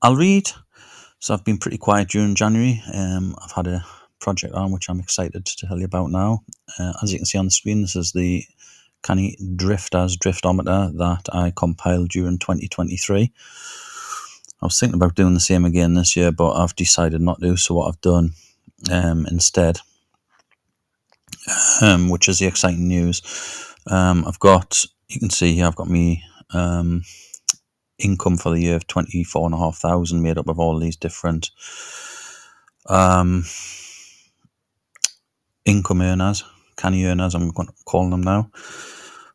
Alreet. So I've been pretty quiet during January. I've had a project on which I'm excited to tell you about now. As you can see on the screen, this is the Canny driftometer that I compiled during 2023. I was thinking about doing the same again this year, but I've decided not to. So what I've done instead, which is the exciting news, I've got, you can see here, I've got me income for the year of 24,500 made up of all these different income earners, Canny earners, I'm going to call them now.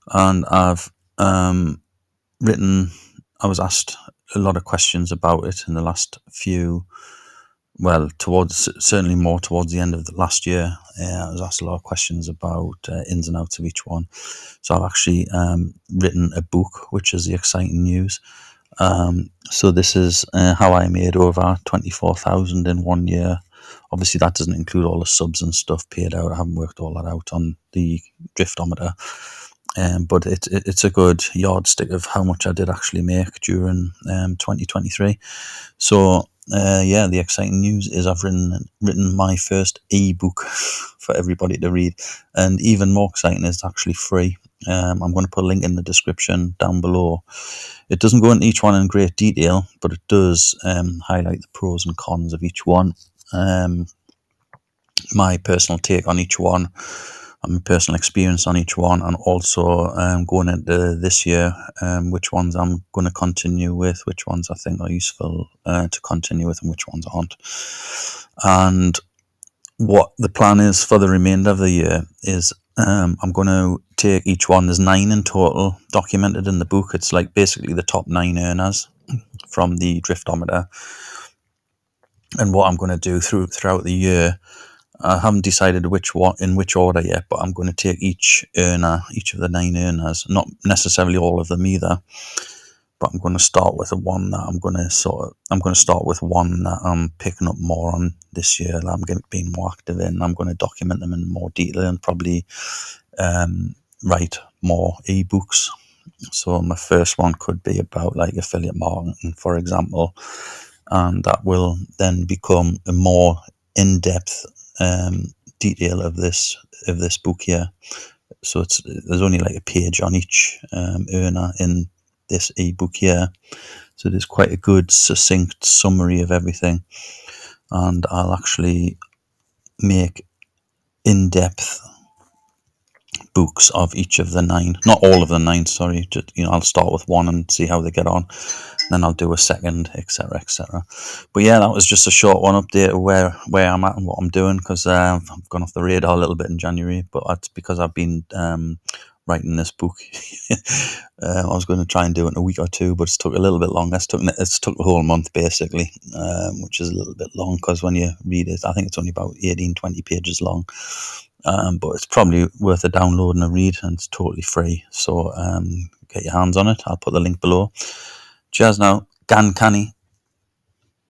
And I've written, I was asked a lot of questions about it in the last few, well, certainly more towards the end of the last year. I was asked a lot of questions about ins and outs of each one. So I've actually written a book, which is the exciting news. So this is how I made over 24,000 in 1 year. Obviously, that doesn't include all the subs and stuff paid out. I haven't worked all that out on the driftometer, but it's a good yardstick of how much I did actually make during 2023. So the exciting news is I've written my first ebook for everybody to read, and even more exciting is it's actually free. I'm going to put a link in the description down below. It doesn't go into each one in great detail, but it does highlight the pros and cons of each one, my personal take on each one, and my personal experience on each one, and also going into this year, which ones I'm going to continue with, which ones I think are useful to continue with, and which ones aren't. And what the plan is for the remainder of the year is I'm going to take each one. There's 9 in total documented in the book. It's like basically the top 9 earners from the driftometer. And what I'm going to do throughout the year, I haven't decided in which order yet, but I'm going to take each of the 9 earners, not necessarily all of them either, but I'm going to start with one that I'm going to start with one that I'm picking up more on this year, that I'm being more active in. I'm going to document them in more detail and probably write more ebooks. So my first one could be about like affiliate marketing, for example, and that will then become a more in-depth detail of this book here. So there's only like a page on each earner in this ebook here, so there's quite a good succinct summary of everything, and I'll actually make in-depth books of each of the 9, not all of the 9, sorry, just, I'll start with one and see how they get on, then I'll do a second, etc, etc. But yeah, that was just a short one update of where I'm at and what I'm doing, because I've gone off the radar a little bit in January, but that's because I've been writing this book. I was going to try and do it in a week or two, but it's took a little bit longer. It's took the whole month basically, which is a little bit long, because when you read it, I think it's only about 18-20 pages long. But it's probably worth a download and a read, and it's totally free. So get your hands on it. I'll put the link below. Cheers now. Canny.